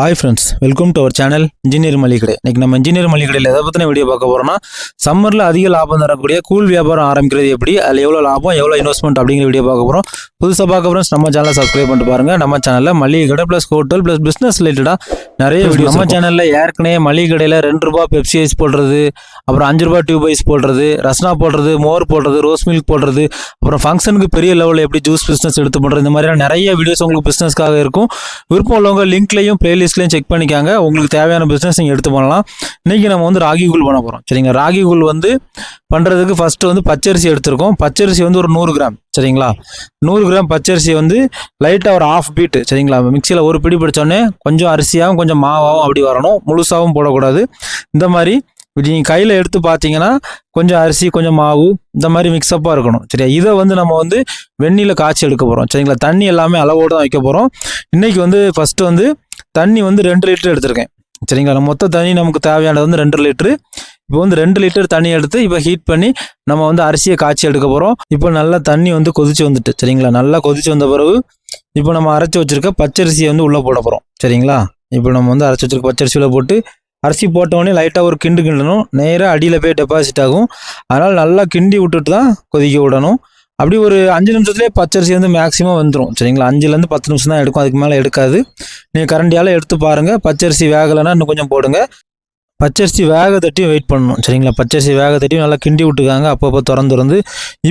Hi friends, welcome to our channel engineer மளிகை கடை. இன்னைக்கு நம்ம இன்ஜினியர் மளிகை கடையில் எதை பற்றின வீடியோ பார்க்க போகிறோம்னா, சம்மரில் அதிக லாபம் தரக்கூடிய கூல் வியாபாரம் ஆரம்பிக்கிறது எப்படி, அதில் எவ்வளோ லாபம் எவ்வளோ இன்வெஸ்ட்மெண்ட் அப்படிங்கிற வீடியோ பார்க்க போகிறோம். புதுசாக பார்க்க ஃப்ரெண்ட்ஸ் நம்ம சேனலை சப்ஸ்கிரைப் பண்ணிட்டு பாருங்கள். நம்ம சேனலில் மளிகை கடை ப்ளஸ் ஹோட்டல் ப்ளஸ் பிஸ்னஸ் ரிலேட்டடாக நிறைய வீடியோ. நம்ம சேனலில் ஏற்கனவே மளிகை கடையில் ₹2 பெப்சி ஐஸ் போடுறது, அப்புறம் ₹5 டியூப் ஐஸ் போடுறது, ரஸ்னா போடுறது, மோர் போடுறது, ரோஸ் மில்க் போடுறது, அப்புறம் ஃபங்க்ஷனுக்கு பெரிய லெவலில் எப்படி ஜூஸ் பிஸ்னஸ் எடுத்து பண்ணுறது, இந்த மாதிரியான நிறைய வீடியோஸ் உங்களுக்கு பிஸ்னஸ்க்காக இருக்கும். விருப்பம் உள்ளவங்க லிங்க்லையும் பிளேலிஸ்ட்லையும் செக் பண்ணிக்காங்க. உங்களுக்கு தேவையான பிஸ்னஸ் நீங்கள் எடுத்து பண்ணலாம். இன்றைக்கி நம்ம வந்து ராகி கூழ் பண்ண போகிறோம். சரிங்களா, ராகி கூழ் வந்து பண்ணுறதுக்கு ஃபஸ்ட்டு வந்து பச்சரிசி எடுத்திருக்கோம். பச்சரிசி வந்து ஒரு 100 கிராம். சரிங்களா, 100 கிராம் பச்சரிசி வந்து லைட்டாக ஒரு ½ பீட்டு. சரிங்களா, மிக்சியில் ஒரு பிடி பிடிச்சோடனே கொஞ்சம் அரிசியாகவும் கொஞ்சம் மாவாகவும் அப்படி வரணும், முழுசாகவும் போடக்கூடாது. இந்த மாதிரி நீங்கள் கையில் எடுத்து பார்த்தீங்கன்னா கொஞ்சம் அரிசி கொஞ்சம் மாவு இந்த மாதிரி மிக்ஸ்அப்பாக இருக்கணும். சரியா, இதை வந்து நம்ம வந்து வெந்நியில் காய்ச்சி எடுக்க போகிறோம். சரிங்களா, தண்ணி எல்லாமே அளவோடு தான் வைக்க போகிறோம். இன்றைக்கி வந்து ஃபஸ்ட்டு வந்து தண்ணி வந்து 2 லிட்டர் எடுத்திருக்கேன். சரிங்களா, மொத்த தண்ணி நமக்கு தேவையானது வந்து 2 லிட்டரு. இப்போ வந்து 2 லிட்டர் தண்ணி எடுத்து இப்போ ஹீட் பண்ணி நம்ம வந்து அரிசியை காய்ச்சி எடுக்க போகிறோம். இப்போ நல்லா தண்ணி வந்து கொதிச்சு வந்துட்டு. சரிங்களா, நல்லா கொதிச்சு வந்த பிறகு இப்போ நம்ம அரைச்சி வச்சுருக்க பச்சரிசியை வந்து உள்ளே போட போகிறோம். சரிங்களா, இப்போ நம்ம வந்து அரைச்சி வச்சுருக்க பச்சரிசியில் போட்டு அரிசி போட்டோடனே லைட்டாக ஒரு கிண்டணும். நேராக அடியில் போய் டெபாசிட் ஆகும். அதனால் நல்லா கிண்டி விட்டுட்டு தான் கொதிக்க விடணும். அப்படி ஒரு 5 நிமிஷத்துலேயே பச்சரிசி வந்து மேக்ஸிமம் வந்துடும். சரிங்களா, 5லேருந்து 10 நிமிஷம் தான் எடுக்கும், அதுக்கு மேலே எடுக்காது. நீங்கள் கரண்டியால் எடுத்து பாருங்கள். பச்சரிசி வேகலைன்னா இன்னும் கொஞ்சம் போடுங்க. பச்சரிசி வேக தட்டியும் வெயிட் பண்ணணும். சரிங்களா, பச்சரிசி வேக தட்டியும் நல்லா கிண்டி விட்டுக்காங்க அப்பப்போ திறந்து.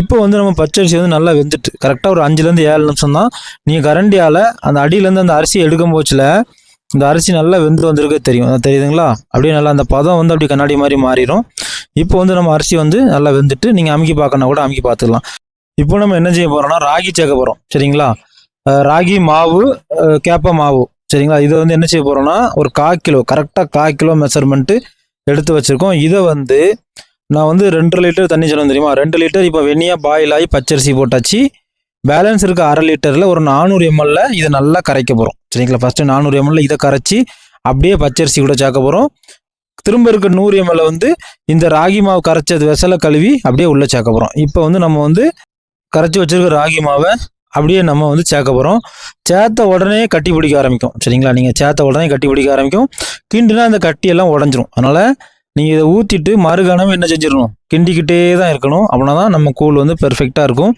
இப்போ வந்து நம்ம பச்சரிசி வந்து நல்லா வெந்துட்டு கரெக்டாக ஒரு 5லேருந்து 7 நிமிஷம் தான். நீங்கள் கரண்டியால் அந்த அடியிலேருந்து அந்த அரிசி எடுக்கும் போச்சில் இந்த அரிசி நல்லா வெந்து வந்திருக்க தெரியும். தெரியுதுங்களா, அப்படியே நல்லா அந்த பதம் வந்து அப்படி கண்ணாடி மாதிரி மாறிடும். இப்போ வந்து நம்ம அரிசி வந்து நல்லா வெந்துட்டு நீங்கள் அமுக்கி பார்க்கணும் கூட அமுக்கி பார்த்துக்கலாம். இப்போ நம்ம என்ன செய்ய போகிறோம்னா ராகி சேர்க்க போகிறோம். சரிங்களா, ராகி மாவு, கேப்ப மாவு. சரிங்களா, இதை வந்து என்ன செய்ய போகிறோம்னா ஒரு 1/4 கிலோ, கரெக்டாக 1/4 கிலோ மெஷர்மெண்ட்டு எடுத்து வச்சுருக்கோம். இதை வந்து நான் வந்து 2 லிட்டர் தண்ணி சொன்னேன் தெரியுமா, 2 லிட்டர் இப்போ வெந்நியாக பாயில் ஆகி பச்சரிசி போட்டாச்சு. பேலன்ஸ் இருக்க 1/2 லிட்டரில் ஒரு 400 ml இதை நல்லா கரைக்க போகிறோம். சரிங்களா, ஃபஸ்ட்டு 400 ml இதை கரைச்சி அப்படியே பச்சரிசி கூட சேர்க்க போகிறோம். திரும்ப இருக்க 100 ml வந்து இந்த ராகி மாவு கரைச்சது வெசலை கழுவி அப்படியே உள்ளே சேர்க்க போகிறோம். இப்போ வந்து நம்ம வந்து கரைச்சி வச்சுருக்க ராகி மாவை அப்படியே நம்ம வந்து சேர்க்க போகிறோம். சேர்த்த உடனே கட்டி பிடிக்க ஆரம்பிக்கும். சரிங்களா, நீங்கள் சேர்த்த உடனே கட்டி பிடிக்க ஆரம்பிக்கும். கிண்டுனா அந்த கட்டியெல்லாம் உடஞ்சிரும். அதனால் நீங்கள் இதை ஊற்றிட்டு மறுகணம் என்ன செஞ்சிடணும், கிண்டிக்கிட்டே தான் இருக்கணும். அப்படின்னா தான் நம்ம கூழ் வந்து பெர்ஃபெக்டாக இருக்கும்.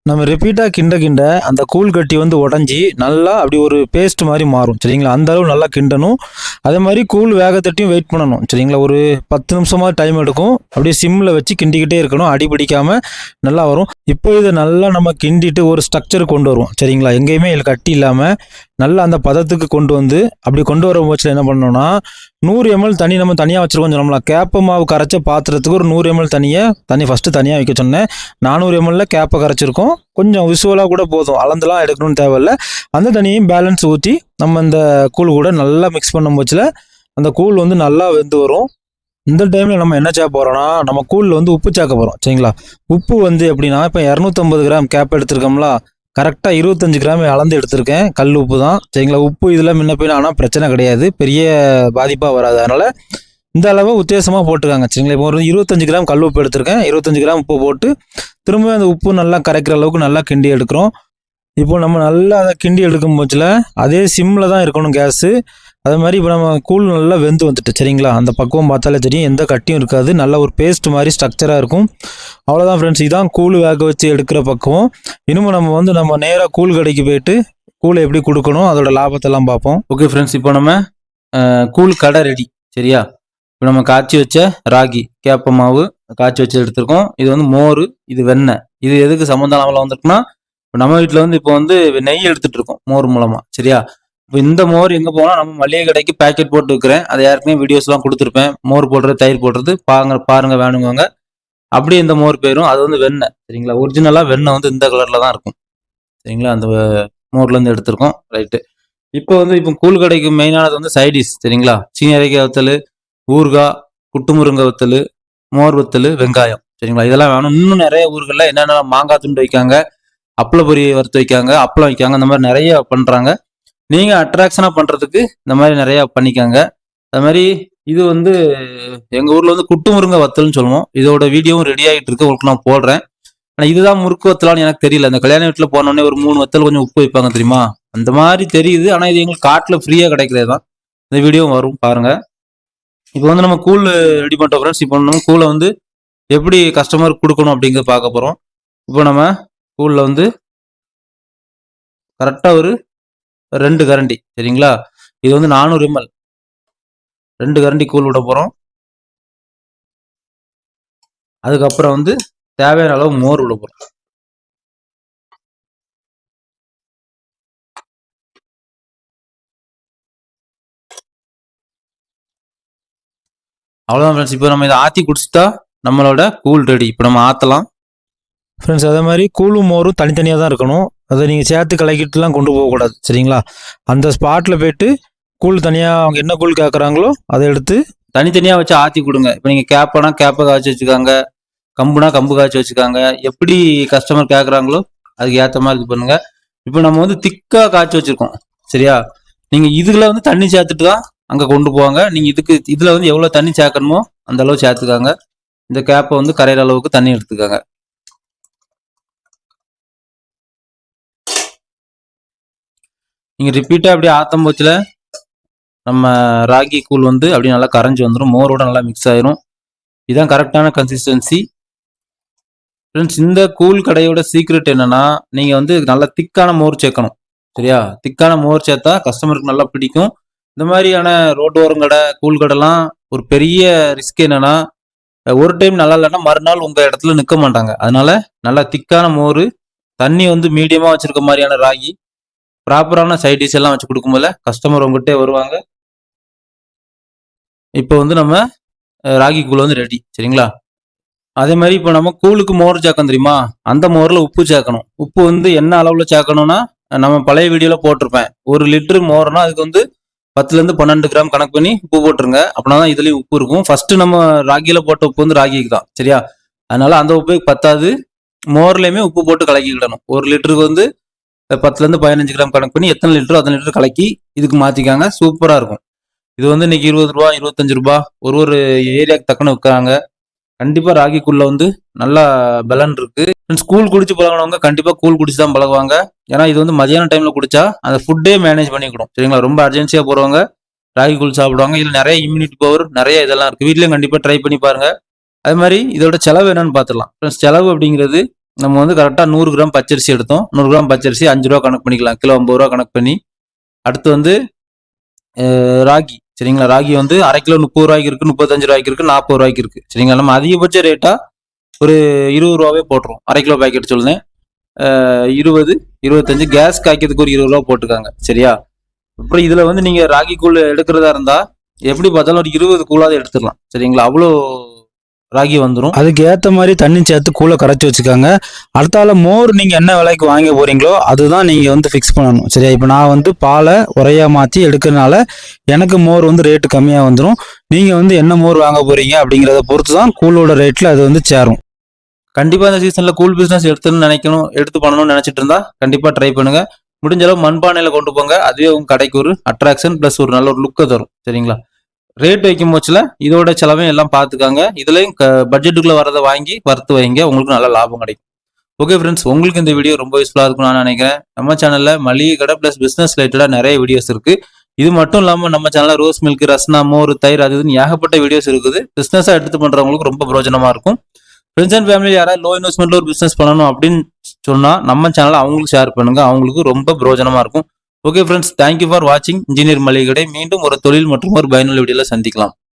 நம்ம ரிப்பீட்டாக கிண்ட அந்த கூழ் கட்டி வந்து உடஞ்சி நல்லா அப்படி ஒரு பேஸ்ட் மாதிரி மாறும். சரிங்களா, அந்த அளவு நல்லா கிண்டணும். அதே மாதிரி கூழ் வேகத்தட்டியும் வெயிட் பண்ணணும். சரிங்களா, ஒரு 10 நிமிஷமாக டைம் எடுக்கும். அப்படியே சிம்மில் வச்சு கிண்டிக்கிட்டே இருக்கணும், அடி பிடிக்காமல் நல்லா வரும். இப்போ இதை நல்லா நம்ம கிண்டிட்டு ஒரு ஸ்ட்ரக்சர் கொண்டு வருவோம். சரிங்களா, எங்கேயுமே இதில் கட்டி இல்லாமல் நல்லா அந்த பதத்துக்கு கொண்டு வந்து அப்படி கொண்டு வர போச்சில் என்ன பண்ணணும்னா 100 ml தண்ணி நம்ம தனியாக வச்சுருக்கோம் சொன்னோம்ல. கேப்ப மாவு கரைச்ச பாத்திரத்துக்கு ஒரு 100 ml தண்ணி ஃபஸ்ட்டு தனியாக வைக்க சொன்னேன். 400 ml கேப்பை கரைச்சிருக்கோம். கொஞ்சம் விசுவலாக கூட போதும், அளந்துலாம் எடுக்கணும்னு தேவையில்லை. அந்த தண்ணியையும் பேலன்ஸ் ஊற்றி நம்ம இந்த கூழ் கூட நல்லா மிக்ஸ் பண்ணும் போச்சில் அந்த கூழ் வந்து நல்லா வெந்து வரும். இந்த டைமில் நம்ம என்ன சேர்க்க போகிறோம்னா நம்ம கூழில் வந்து உப்பு சேர்க்க போகிறோம். சரிங்களா, உப்பு வந்து எப்படின்னா இப்போ 250 கிராம் கேப் எடுத்துருக்கோம்ல, கரெக்டாக 25 கிராம் அளந்து எடுத்திருக்கேன். கல் உப்பு தான். சரிங்களா, உப்பு இதில் முன்ன போய் ஆனால் பிரச்சனை கிடையாது, பெரிய பாதிப்பாக வராது. அதனால் இந்த அளவு உத்தேசமாக போட்டுக்காங்க. சரிங்களா, இப்போ ஒரு 25 கிராம் கல் உப்பு எடுத்திருக்கேன். 25 கிராம் உப்பு போட்டு திரும்ப அந்த உப்பு நல்லா கரைக்கிற அளவுக்கு நல்லா கிண்டி எடுக்கிறோம். இப்போ நம்ம நல்லா அதை கிண்டி எடுக்கும் போச்சில் அதே சிம்மில் தான் இருக்கணும் கேஸு. அது மாதிரி இப்போ நம்ம கூழ் நல்லா வெந்து வந்துட்டு. சரிங்களா, அந்த பக்குவம் பார்த்தாலே தெரியும், எந்த கட்டியும் இருக்காது, நல்ல ஒரு பேஸ்ட் மாதிரி ஸ்ட்ரக்சராக இருக்கும். அவ்வளோதான் ஃப்ரெண்ட்ஸ், இதுதான் கூழ் வேக வச்சு எடுக்கிற பக்குவம். இன்னமும் நம்ம நேராக கூழ் கடைக்கு போயிட்டு கூழை எப்படி கொடுக்கணும் அதோட லாபத்தெல்லாம் பார்ப்போம். ஓகே ஃப்ரெண்ட்ஸ், இப்போ நம்ம கூழ் கடை ரெடி. சரியா, இப்போ நம்ம காய்ச்சி வச்ச ராகி கேப்ப மாவு காய்ச்சி வச்சு எடுத்துருக்கோம். இது வந்து மோர், இது வெண்ணெய். இது எதுக்கு சம்மந்தம் வந்திருக்குன்னா நம்ம வீட்டில் வந்து இப்போ வந்து நெய் எடுத்துகிட்டு இருக்கோம் மோர் மூலமாக. சரியா, இப்போ இந்த மோர் எங்கே போனால் நம்ம மளிகை கடைக்கு பேக்கெட் போட்டு விற்கிறேன். அதை ஏற்கனவே வீடியோஸ்லாம் கொடுத்துருப்பேன். மோர் போடுறது, தயிர் போடுறது பாருங்க வேணுங்க. அப்படியே இந்த மோர் போயிடும். அது வந்து வெண்ணெய். சரிங்களா, ஒரிஜினலாக வெண்ணெய் வந்து இந்த கலரில் தான் இருக்கும். சரிங்களா, அந்த மோர்லேருந்து எடுத்திருக்கோம். ரைட்டு, இப்போ கூழ் கடைக்கு மெயினானது வந்து சைடிஷ். சரிங்களா, சீனி அரைக்காய் வத்தல், ஊறுகாய், குட்டு முருங்கை வத்தல், மோர் வத்தல், வெங்காயம். சரிங்களா, இதெல்லாம் வேணும். இன்னும் நிறைய ஊர்களில் என்னென்ன மாங்காய் துண்டு வைக்காங்க, அப்பள பொரி வறுத்து வைக்காங்க, அப்பளம் வைக்காங்க. இந்த மாதிரி நிறைய பண்ணுறாங்க. நீங்கள் அட்ராக்ஷனாக பண்ணுறதுக்கு இந்த மாதிரி நிறையா பண்ணிக்காங்க. அது மாதிரி இது வந்து எங்கள் ஊரில் வந்து குட்டு முருங்கை வத்தல்னு சொல்லுவோம். இதோட வீடியோவும் ரெடி ஆகிட்டு இருக்கு, உங்களுக்கு நான் போடுறேன். ஆனால் இதுதான் முறுக்கு வத்தலான்னு எனக்கு தெரியல. அந்த கல்யாண வீட்டில் போனோடனே ஒரு 3 வத்தல் கொஞ்சம் உப்பு வைப்பாங்க தெரியுமா, அந்த மாதிரி தெரியுது. ஆனால் இது எங்களுக்கு காட்டில் ஃப்ரீயாக கிடைக்கிறது தான். இந்த வீடியோவும் வரும் பாருங்க. இப்போ வந்து நம்ம கூழ் ரெடி பண்ணிட்டோம் ஃப்ரெண்ட்ஸ். இப்போ நம்ம கூழை வந்து எப்படி கஸ்டமர் கொடுக்கணும் அப்படிங்கிறத பார்க்க போகிறோம். இப்போ நம்ம கூழில் வந்து கரெக்டாக ஒரு 2 கரண்டி, சரிங்களா? இது வந்து 400 ml 2 கரண்டி கூழ் விட போகிறோம். அதுக்கப்புறம் வந்து தேவையான அளவு மோர் விட போகிறோம். அவ்வளோதான் ஃப்ரெண்ட்ஸ். இப்போ நம்ம இதை ஆற்றி குடிச்சிட்டா நம்மளோட கூழ் ரெடி. இப்போ நம்ம ஆற்றலாம் ஃப்ரெண்ட்ஸ். அதே மாதிரி கூழும் மோரும் தனித்தனியாக தான் இருக்கணும். அதை நீங்கள் சேர்த்து கலக்கிட்டுலாம் கொண்டு போகக்கூடாது, சரிங்களா? அந்த ஸ்பாட்டில் போய்ட்டு கூழ் தனியாக அவங்க என்ன கூழ் கேட்குறாங்களோ அதை எடுத்து தனித்தனியாக வச்சு ஆற்றி கொடுங்க. இப்போ நீங்கள் கேப்பனா கேப்பை காய்ச்சி வச்சுக்காங்க, கம்புனா கம்பு காய்ச்சி வச்சுக்காங்க. எப்படி கஸ்டமர் கேட்குறாங்களோ அதுக்கு ஏற்ற மாதிரி இது பண்ணுங்க. இப்போ நம்ம வந்து திக்காக காய்ச்சி வச்சுருக்கோம், சரியா? நீங்கள் இதுல வந்து தண்ணி சேர்த்துட்டு தான் அங்கே கொண்டு போவாங்க. நீங்கள் இதில் வந்து எவ்வளோ தண்ணி சேர்க்கணுமோ அந்த அளவு சேர்த்துக்காங்க. இந்த கேப்பை வந்து கரையிற அளவுக்கு தண்ணி எடுத்துக்காங்க. நீங்கள் ரிப்பீட்டாக அப்படியே ஆற்றும் போச்சில் நம்ம ராகி கூழ் வந்து அப்படியே நல்லா கரைஞ்சி வந்துடும், மோரோட நல்லா மிக்ஸ் ஆயிரும். இதுதான் கரெக்டான கன்சிஸ்டன்சி ஃப்ரெண்ட்ஸ். இந்த கூழ் கடையோட சீக்ரெட் என்னன்னா, நீங்கள் வந்து நல்லா திக்கான மோர் சேர்க்கணும், சரியா? திக்கான மோர் சேர்த்தா கஸ்டமருக்கு நல்லா பிடிக்கும். இந்த மாதிரியான ரோட்டோரம் கடை, கூழ் கடைலாம் ஒரு பெரிய ரிஸ்க் என்னன்னா, ஒரு டைம் நல்லா இல்லைன்னா மறுநாள் உங்கள் இடத்துல நிற்க மாட்டாங்க. அதனால நல்லா திக்கான மோர், தண்ணி வந்து மீடியமாக வச்சிருக்க மாதிரியான ராகி, ப்ராப்பரான சைட் டிஷ் எல்லாம் வச்சு கொடுக்கும்போது கஸ்டமர் உங்ககிட்டே வருவாங்க. இப்போ வந்து நம்ம ராகி கூழ் வந்து ரெடி, சரிங்களா? அதே மாதிரி இப்போ நம்ம கூழுக்கு மோர் சேர்க்கணும் தெரியுமா? அந்த மோரில் உப்பு சேர்க்கணும். உப்பு வந்து என்ன அளவில் சேர்க்கணும்னா, நம்ம பழைய வீடியோவில் போட்டிருப்பேன். 1 லிட்டரு மோர்னா அதுக்கு வந்து 10லேருந்து 12 கிராம் கணக்கு பண்ணி உப்பு போட்டுருங்க. அப்படின்னா தான் இதுலேயும் உப்பு இருக்கும். ஃபர்ஸ்ட் நம்ம ராகியில் போட்ட உப்பு வந்து ராகிக்கு தான், சரியா? அதனால அந்த உப்பு பத்தாது, மோர்லையுமே உப்பு போட்டு கலக்கிக்கிடணும். 1 லிட்டருக்கு வந்து 10லேருந்து 15 கிராம் கணக்கு பண்ணி எத்தனை லிட்டரோ அத்தனை லிட்டர் கலக்கி இதுக்கு மாற்றிக்காங்க. சூப்பராக இருக்கும். இது வந்து இன்னைக்கு 20 ரூபா 25 ரூபா ஒரு ஏரியாவுக்கு தக்கன விற்கிறாங்க. கண்டிப்பாக ராகிக்குள்ள வந்து நல்லா பலன் இருக்கு. கூழ் குடிச்சு பழகினவங்க கண்டிப்பாக கூழ் குடிச்சு தான் பழகுவாங்க. ஏன்னா இது வந்து மதியான டைமில் குடிச்சா அந்த ஃபுட்டே மேனேஜ் பண்ணிக்கிடும், சரிங்களா? ரொம்ப அர்ஜென்சியாக போகிறவங்க ராகி கூழ் சாப்பிடுவாங்க. இதில் நிறைய இம்யூனிட்டி பவர் நிறைய இதெல்லாம் இருக்குது. வீட்லேயும் கண்டிப்பாக ட்ரை பண்ணி பாருங்க. அது மாதிரி இதோட செலவு என்னன்னு பார்த்துடலாம். செலவு அப்படிங்கிறது நம்ம வந்து கரெக்டாக 100 கிராம் பச்சரிசி எடுத்தோம். 100 கிராம் பச்சரிசி 5 ரூபா கணக்கு பண்ணிக்கலாம், கிலோ 50 ரூபா கணக்கு பண்ணி. அடுத்து வந்து ராகி, சரிங்களா? ராகி வந்து அரை கிலோ 30 ரூபாய்க்கு இருக்கு, 35 ரூபாய்க்கு இருக்கு, 40 ரூபாய்க்கு இருக்கு, சரிங்களா? நம்ம அதிகபட்ச ரேட்டா ஒரு 20 ரூபாவே போட்டுரும். அரை கிலோ பேக்கெட் சொல்லுதேன். 20 25 கேஸ் காய்க்கிறதுக்கு ஒரு 20 ரூபா போட்டுக்காங்க, சரியா? அப்புறம் இதுல வந்து நீங்க ராகி கூழ் எடுக்கிறதா இருந்தா எப்படி பார்த்தாலும் ஒரு 20 கூழாவது எடுத்துடலாம், சரிங்களா? அவ்வளோ ராகி வந்துடும். அதுக்கு ஏற்ற மாதிரி தண்ணி சேர்த்து கூழை கரைச்சி வச்சுக்காங்க. அடுத்தால மோர் நீங்கள் என்ன விலைக்கு வாங்க போகிறீங்களோ அதுதான் நீங்கள் வந்து ஃபிக்ஸ் பண்ணணும், சரியா? இப்போ நான் வந்து பாலை உரையாக மாற்றி எடுக்கிறதுனால எனக்கு மோர் வந்து ரேட்டு கம்மியாக வந்துடும். நீங்கள் வந்து என்ன மோர் வாங்க போகிறீங்க அப்படிங்கிறத பொறுத்து தான் கூழோட ரேட்டில் அது வந்து சேரும். கண்டிப்பாக இந்த சீசனில் கூழ் பிஸ்னஸ் எடுத்து பண்ணணும்னு நினச்சிட்டு இருந்தா கண்டிப்பாக ட்ரை பண்ணுங்கள். முடிஞ்ச அளவு மண்பானையில் கொண்டு போங்க. அதுவே உங்கள் கடைக்கு ஒரு அட்ராக்ஷன் ப்ளஸ் ஒரு நல்ல ஒரு லுக்கை தரும், சரிங்களா? ரேட் வைக்கும் போச்சுல இதோட செலவையும் எல்லாம் பார்த்துக்காங்க. இதுலையும் பட்ஜெட்டுக்குள்ள வரதை வாங்கி வறுத்து வைங்க, உங்களுக்கு நல்ல லாபம் கிடைக்கும். ஓகே ஃப்ரெண்ட்ஸ், உங்களுக்கு இந்த வீடியோ ரொம்ப யூஸ்ஃபுல்லாக இருக்கும் நான் நினைக்கிறேன். நம்ம சேனல்ல மளிகை கடை பிளஸ் பிசினஸ் ரிலேட்டடாக நிறைய வீடியோஸ் இருக்கு. இது மட்டும் இல்லாமல் நம்ம சேனல்ல ரோஸ் மில்க், ரஸ்னா, மோர், தயிர் அது இதுன்னு ஏகப்பட்ட வீடியோஸ் இருக்குது. பிசினஸாக எடுத்து பண்றவங்களுக்கு ரொம்ப பிரோஜனமா இருக்கும். ஃப்ரெண்ட்ஸ் அண்ட் ஃபேமிலி யாராவது லோ இன்வெஸ்ட்மெண்ட்ல ஒரு பிசினஸ் பண்ணணும் அப்படின்னு சொன்னா நம்ம சேனலை அவங்களுக்கு ஷேர் பண்ணுங்க, அவங்களுக்கு ரொம்ப பிரோஜனமா இருக்கும். ஓகே ஃப்ரெண்ட்ஸ், தேங்க்யூ ஃபார் வாட்சிங் இன்ஜினியர் மளிகை கடை. மீண்டும் ஒரு தொழில் மற்றும் ஒரு பயனுள்ள வீடியோல சந்திக்கலாம்.